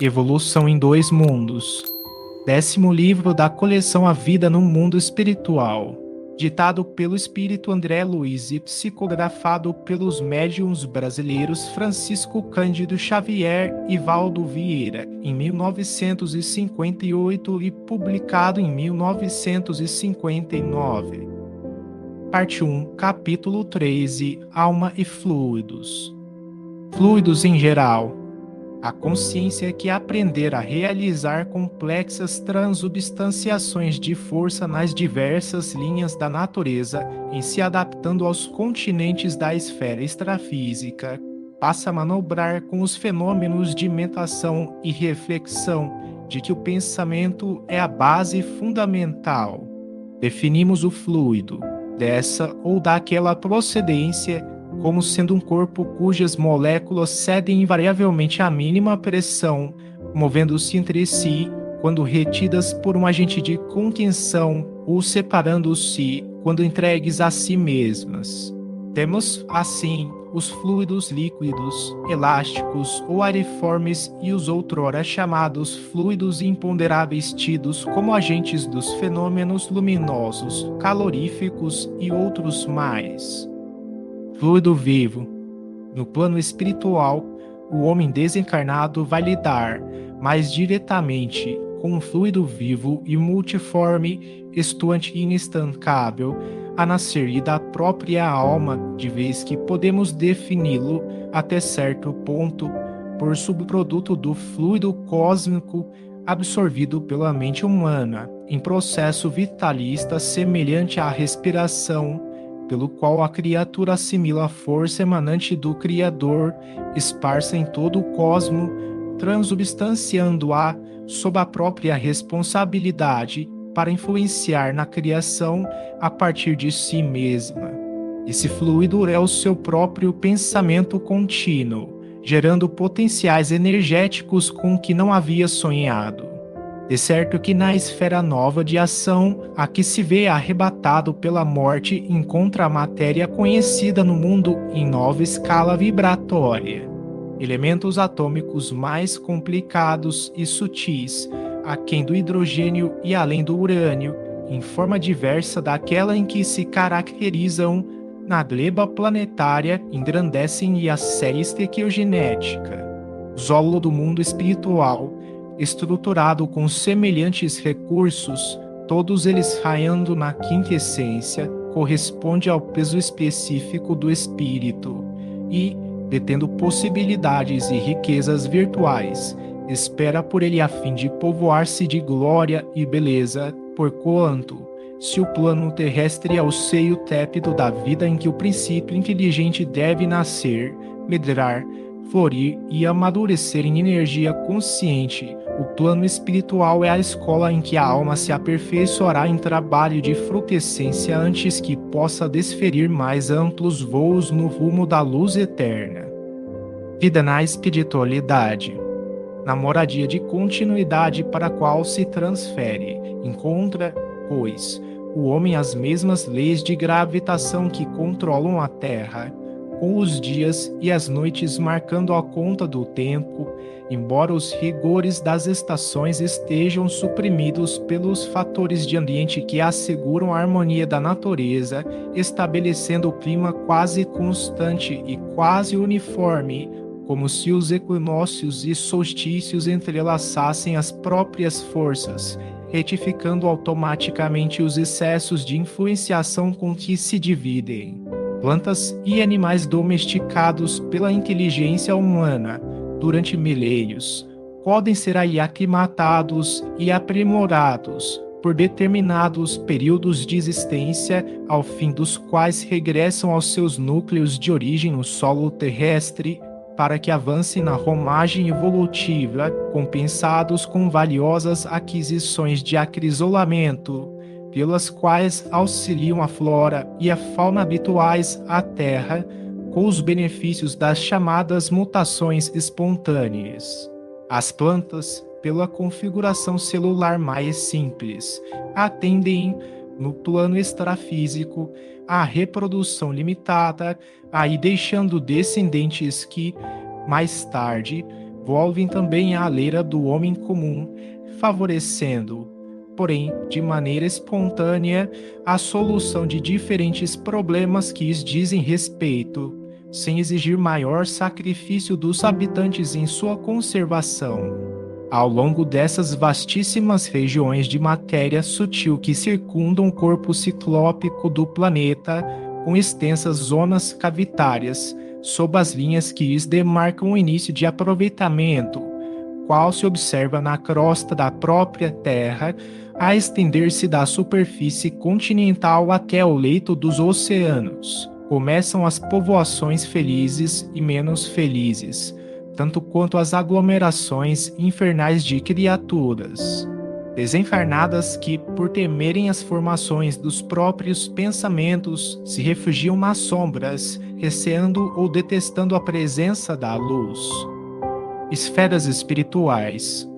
Evolução em Dois Mundos. 10º livro da coleção A Vida no Mundo Espiritual. Ditado pelo espírito André Luiz e psicografado pelos médiuns brasileiros Francisco Cândido Xavier e Valdo Vieira, em 1958 e publicado em 1959. Parte 1, capítulo 13, Alma e Fluidos. Fluidos em geral. A consciência que aprender a realizar complexas transubstanciações de força nas diversas linhas da natureza, em se adaptando aos continentes da esfera extrafísica, passa a manobrar com os fenômenos de mentação e reflexão, de que o pensamento é a base fundamental. Definimos o fluido, dessa ou daquela procedência, como sendo um corpo cujas moléculas cedem invariavelmente à mínima pressão, movendo-se entre si quando retidas por um agente de contenção ou separando-se quando entregues a si mesmas. Temos, assim, os fluidos líquidos, elásticos ou ariformes e os outrora chamados fluidos imponderáveis tidos como agentes dos fenômenos luminosos, caloríficos e outros mais. Fluido vivo. No plano espiritual, o homem desencarnado vai lidar mais diretamente com um fluido vivo e multiforme, estuante e inestancável, a nascer e da própria alma, de vez que podemos defini-lo até certo ponto por subproduto do fluido cósmico absorvido pela mente humana, em processo vitalista semelhante à respiração, pelo qual a criatura assimila a força emanante do Criador, esparsa em todo o cosmo, transubstanciando-a sob a própria responsabilidade para influenciar na criação a partir de si mesma. Esse fluido é o seu próprio pensamento contínuo, gerando potenciais energéticos com que não havia sonhado. De certo que na esfera nova de ação, a que se vê arrebatado pela morte encontra a matéria conhecida no mundo em nova escala vibratória. Elementos atômicos mais complicados e sutis, aquém do hidrogênio e além do urânio, em forma diversa daquela em que se caracterizam na gleba planetária, engrandecem-lhe a série estequiogenética. O zolo do mundo espiritual, estruturado com semelhantes recursos, todos eles raiando na quinta essência, corresponde ao peso específico do espírito e, detendo possibilidades e riquezas virtuais, espera por ele a fim de povoar-se de glória e beleza, porquanto, se o plano terrestre é o seio tépido da vida em que o princípio inteligente deve nascer, medrar, florir e amadurecer em energia consciente, o plano espiritual é a escola em que a alma se aperfeiçoará em trabalho de frutescência antes que possa desferir mais amplos voos no rumo da luz eterna. Vida na espiritualidade. Na moradia de continuidade para a qual se transfere, encontra, pois, o homem as mesmas leis de gravitação que controlam a Terra, com os dias e as noites marcando a conta do tempo, embora os rigores das estações estejam suprimidos pelos fatores de ambiente que asseguram a harmonia da natureza, estabelecendo o clima quase constante e quase uniforme, como se os equinócios e solstícios entrelaçassem as próprias forças, retificando automaticamente os excessos de influenciação com que se dividem. Plantas e animais domesticados pela inteligência humana durante milênios podem ser aí aclimatados e aprimorados por determinados períodos de existência, ao fim dos quais regressam aos seus núcleos de origem no solo terrestre, para que avancem na romagem evolutiva, compensados com valiosas aquisições de acrisolamento, pelas quais auxiliam a flora e a fauna habituais à Terra, com os benefícios das chamadas mutações espontâneas. As plantas, pela configuração celular mais simples, atendem, no plano extrafísico, à reprodução limitada, aí deixando descendentes que, mais tarde, envolvem também a leira do homem comum, favorecendo, porém, de maneira espontânea, a solução de diferentes problemas que lhes dizem respeito, sem exigir maior sacrifício dos habitantes em sua conservação. Ao longo dessas vastíssimas regiões de matéria sutil que circundam o corpo ciclópico do planeta, com extensas zonas cavitárias, sob as linhas que lhes demarcam o início de aproveitamento, qual se observa na crosta da própria Terra, a estender-se da superfície continental até o leito dos oceanos. Começam as povoações felizes e menos felizes, tanto quanto as aglomerações infernais de criaturas desencarnadas que, por temerem as formações dos próprios pensamentos, se refugiam nas sombras, receando ou detestando a presença da luz. Esferas espirituais.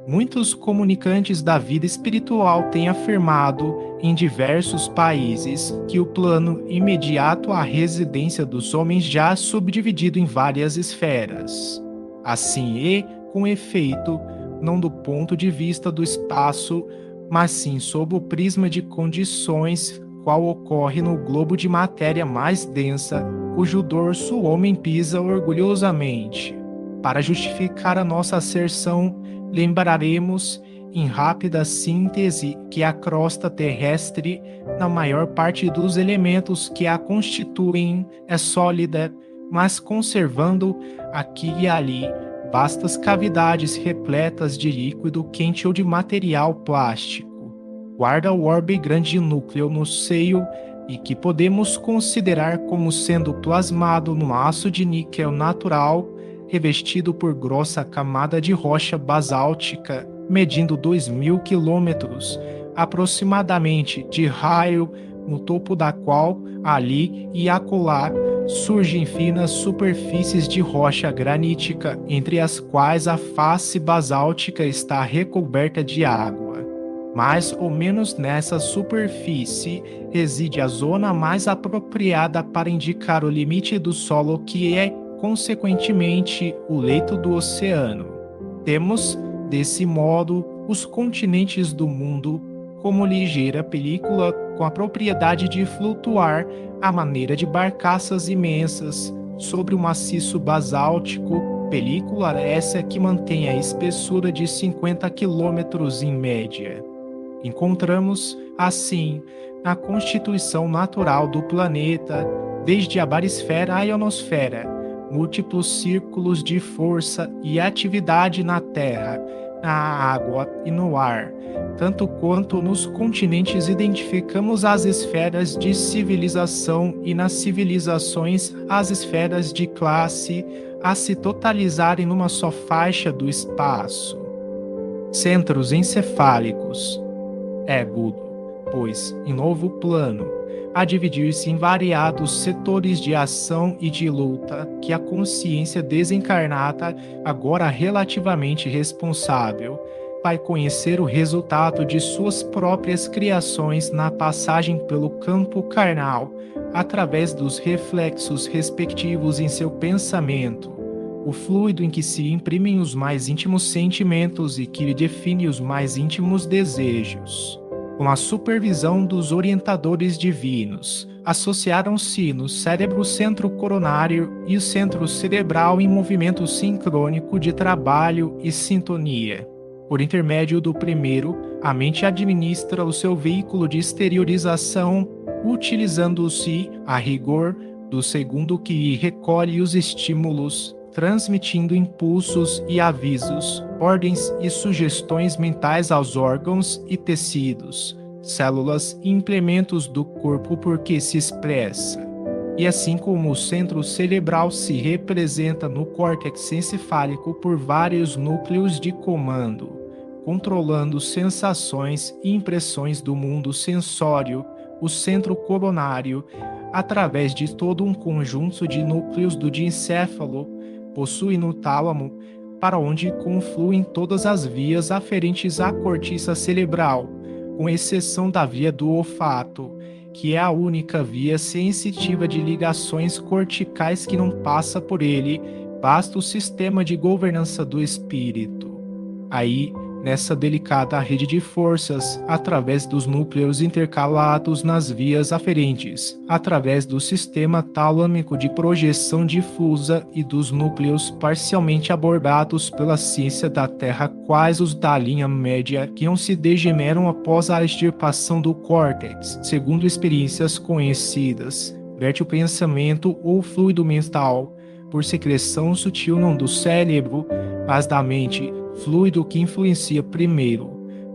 Muitos comunicantes da vida espiritual têm afirmado, em diversos países, que o plano imediato à residência dos homens já é subdividido em várias esferas. Assim com efeito, não do ponto de vista do espaço, mas sim sob o prisma de condições, qual ocorre no globo de matéria mais densa, cujo dorso o homem pisa orgulhosamente. Para justificar a nossa asserção, lembraremos, em rápida síntese, que a crosta terrestre, na maior parte dos elementos que a constituem, é sólida, mas conservando aqui e ali vastas cavidades repletas de líquido quente ou de material plástico. Guarda o orbe grande núcleo no seio e que podemos considerar como sendo plasmado no aço de níquel natural, revestido por grossa camada de rocha basáltica, medindo 2.000 quilômetros, aproximadamente, de raio, no topo da qual, ali e acolá, surgem finas superfícies de rocha granítica, entre as quais a face basáltica está recoberta de água. Mais ou menos nessa superfície reside a zona mais apropriada para indicar o limite do solo, que é, consequentemente, o leito do oceano. Temos, desse modo, os continentes do mundo como ligeira película com a propriedade de flutuar à maneira de barcaças imensas sobre o maciço basáltico, película essa que mantém a espessura de 50 quilômetros em média. Encontramos, assim, na constituição natural do planeta, desde a barisfera à ionosfera, múltiplos círculos de força e atividade na Terra, na água e no ar, tanto quanto nos continentes identificamos as esferas de civilização e nas civilizações as esferas de classe a se totalizarem numa só faixa do espaço. Centros encefálicos. Agudo, pois, em novo plano, a dividir-se em variados setores de ação e de luta que a consciência desencarnada, agora relativamente responsável, vai conhecer o resultado de suas próprias criações na passagem pelo campo carnal, através dos reflexos respectivos em seu pensamento, o fluido em que se imprimem os mais íntimos sentimentos e que define os mais íntimos desejos. Com a supervisão dos orientadores divinos, associaram-se no cérebro centro coronário e o centro cerebral em movimento sincrônico de trabalho e sintonia. Por intermédio do primeiro, a mente administra o seu veículo de exteriorização, utilizando-se, a rigor, do segundo que recolhe os estímulos, transmitindo impulsos e avisos, ordens e sugestões mentais aos órgãos e tecidos, células e implementos do corpo por que se expressa. E assim como o centro cerebral se representa no córtex encefálico por vários núcleos de comando, controlando sensações e impressões do mundo sensório, o centro coronário, através de todo um conjunto de núcleos do diencéfalo, possui no tálamo, para onde confluem todas as vias aferentes à cortiça cerebral, com exceção da via do olfato, que é a única via sensitiva de ligações corticais que não passa por ele, vasto sistema de governança do espírito. Aí, nessa delicada rede de forças, através dos núcleos intercalados nas vias aferentes, através do sistema talâmico de projeção difusa e dos núcleos parcialmente abordados pela ciência da Terra, quais os da linha média, que não se degeneram após a extirpação do córtex, segundo experiências conhecidas, verte o pensamento ou fluido mental, por secreção sutil não do cérebro, mas da mente, fluido que influencia primeiro,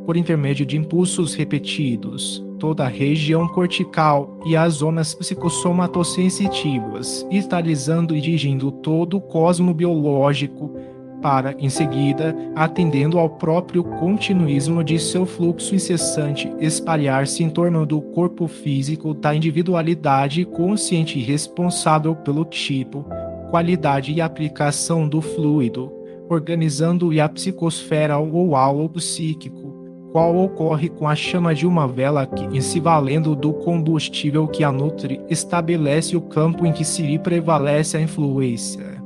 por intermédio de impulsos repetidos, toda a região cortical e as zonas psicossomatosensitivas, estabilizando e dirigindo todo o cosmo biológico para, em seguida, atendendo ao próprio continuismo de seu fluxo incessante, espalhar-se em torno do corpo físico da individualidade consciente e responsável pelo tipo, qualidade e aplicação do fluido, organizando-o a psicosfera ou halo psíquico, qual ocorre com a chama de uma vela que, em se valendo do combustível que a nutre, estabelece o campo em que se prevalece a influência.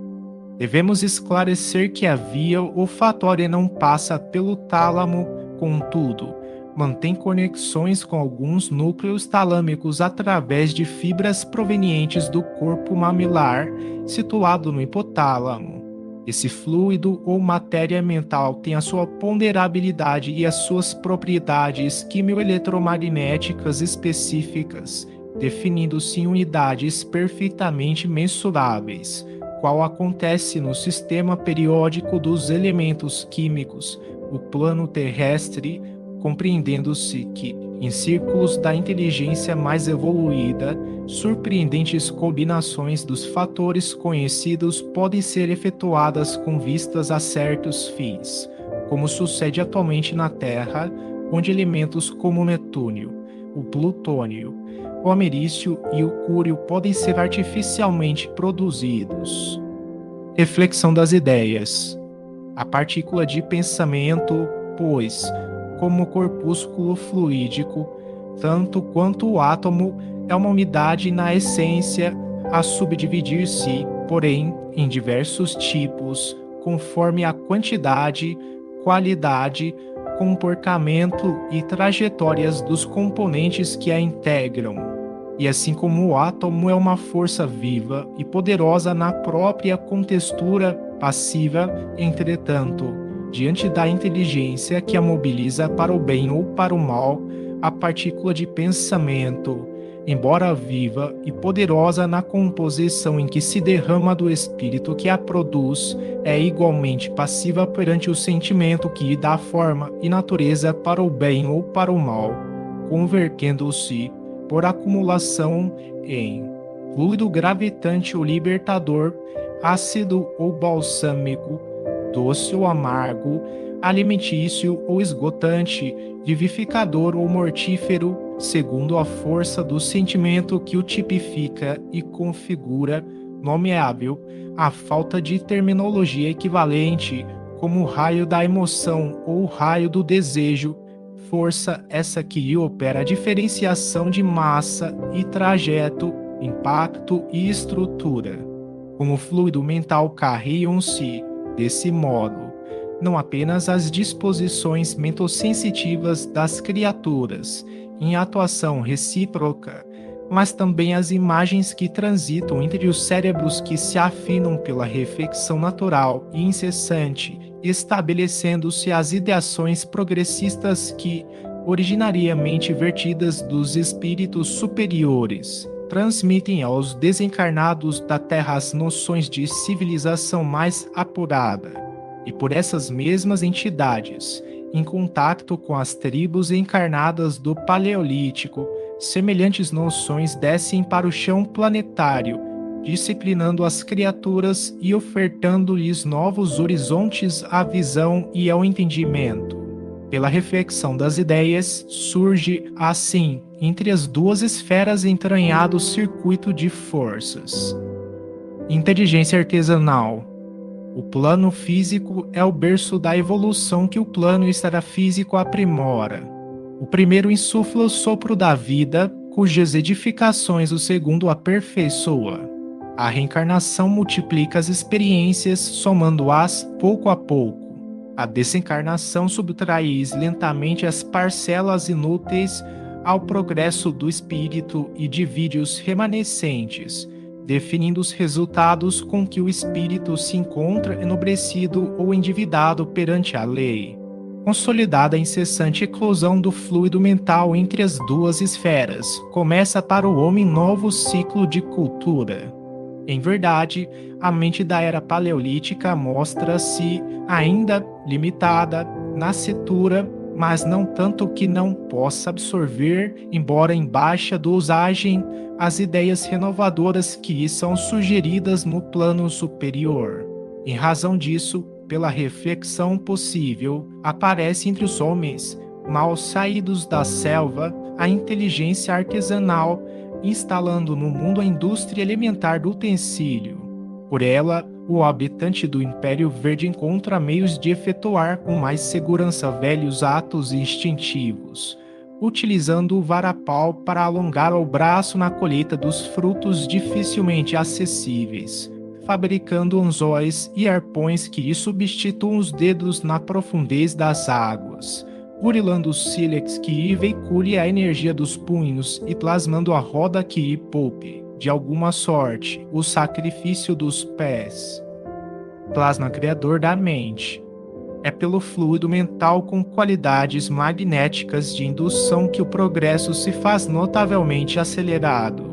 Devemos esclarecer que a via olfatória não passa pelo tálamo, contudo, mantém conexões com alguns núcleos talâmicos através de fibras provenientes do corpo mamilar, situado no hipotálamo. Esse fluido ou matéria mental tem a sua ponderabilidade e as suas propriedades quimioeletromagnéticas específicas, definindo-se em unidades perfeitamente mensuráveis, qual acontece no sistema periódico dos elementos químicos, o plano terrestre, compreendendo-se que, em círculos da inteligência mais evoluída, surpreendentes combinações dos fatores conhecidos podem ser efetuadas com vistas a certos fins, como sucede atualmente na Terra, onde elementos como o Netúnio, o Plutônio, o Americio e o Cúrio podem ser artificialmente produzidos. Reflexão das ideias. A partícula de pensamento, pois, como corpúsculo fluídico, tanto quanto o átomo é uma unidade na essência, a subdividir-se, porém, em diversos tipos, conforme a quantidade, qualidade, comportamento e trajetórias dos componentes que a integram. E assim como o átomo é uma força viva e poderosa na própria contextura passiva, entretanto, diante da inteligência que a mobiliza para o bem ou para o mal, a partícula de pensamento, embora viva e poderosa na composição em que se derrama do espírito que a produz, é igualmente passiva perante o sentimento que lhe dá forma e natureza para o bem ou para o mal, convertendo-se, por acumulação, em fluido gravitante ou libertador, ácido ou balsâmico, doce ou amargo, alimentício ou esgotante, vivificador ou mortífero, segundo a força do sentimento que o tipifica e configura, nomeável, a falta de terminologia equivalente, como o raio da emoção ou o raio do desejo, força essa que lhe opera a diferenciação de massa e trajeto, impacto e estrutura. Como fluido mental carregam-se, desse modo, não apenas as disposições mentossensitivas das criaturas, em atuação recíproca, mas também as imagens que transitam entre os cérebros que se afinam pela reflexão natural e incessante, estabelecendo-se as ideações progressistas que, originariamente vertidas dos espíritos superiores, transmitem aos desencarnados da Terra as noções de civilização mais apurada, e por essas mesmas entidades, em contato com as tribos encarnadas do Paleolítico, semelhantes noções descem para o chão planetário, disciplinando as criaturas e ofertando-lhes novos horizontes à visão e ao entendimento. Pela reflexão das ideias, surge, assim, entre as duas esferas entranhado circuito de forças. Inteligência artesanal. O plano físico é o berço da evolução que o plano extrafísico aprimora. O primeiro insufla o sopro da vida, cujas edificações o segundo aperfeiçoa. A reencarnação multiplica as experiências, somando-as pouco a pouco. A desencarnação subtrai lentamente as parcelas inúteis ao progresso do espírito e divide os remanescentes, definindo os resultados com que o espírito se encontra enobrecido ou endividado perante a lei. Consolidada a incessante eclosão do fluido mental entre as duas esferas, começa para o homem novo ciclo de cultura. Em verdade, a mente da era paleolítica mostra-se ainda limitada, nascitura, mas não tanto que não possa absorver, embora em baixa dosagem, as ideias renovadoras que lhe são sugeridas no plano superior. Em razão disso, pela reflexão possível, aparece entre os homens, mal saídos da selva, a inteligência artesanal, instalando no mundo a indústria elementar do utensílio. Por ela, o habitante do Império Verde encontra meios de efetuar com mais segurança velhos atos instintivos, utilizando o varapau para alongar o braço na colheita dos frutos dificilmente acessíveis, fabricando anzóis e arpões que lhe substituam os dedos na profundez das águas, burilando o sílex que lhe veicule a energia dos punhos e plasmando a roda que lhe poupe, de alguma sorte, o sacrifício dos pés. Plasma criador da mente. É pelo fluido mental com qualidades magnéticas de indução que o progresso se faz notavelmente acelerado.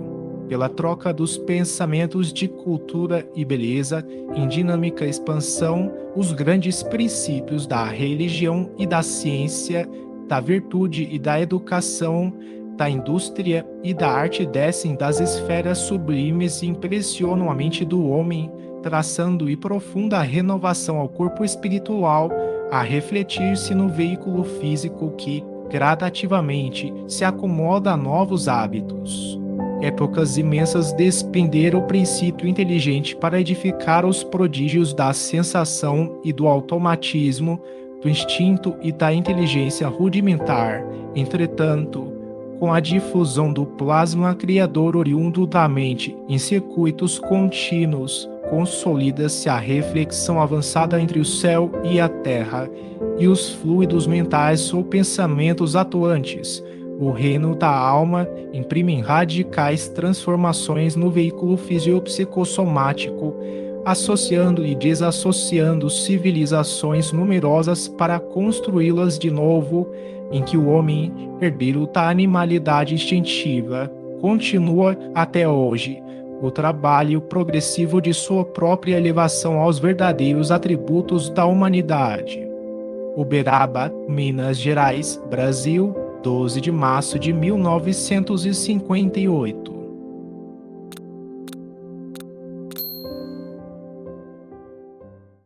Pela troca dos pensamentos de cultura e beleza em dinâmica expansão, os grandes princípios da religião e da ciência, da virtude e da educação, da indústria e da arte descem das esferas sublimes e impressionam a mente do homem, traçando e profunda renovação ao corpo espiritual, a refletir-se no veículo físico que, gradativamente, se acomoda a novos hábitos. Épocas imensas despenderam o princípio inteligente para edificar os prodígios da sensação e do automatismo, do instinto e da inteligência rudimentar. Entretanto, com a difusão do plasma criador oriundo da mente em circuitos contínuos, consolida-se a reflexão avançada entre o céu e a terra, e os fluidos mentais ou pensamentos atuantes. O reino da alma imprime radicais transformações no veículo fisiopsicossomático, associando e desassociando civilizações numerosas para construí-las de novo, em que o homem, herdeiro da animalidade instintiva, continua até hoje o trabalho progressivo de sua própria elevação aos verdadeiros atributos da humanidade. Uberaba, Minas Gerais, Brasil, 12 de março de 1958.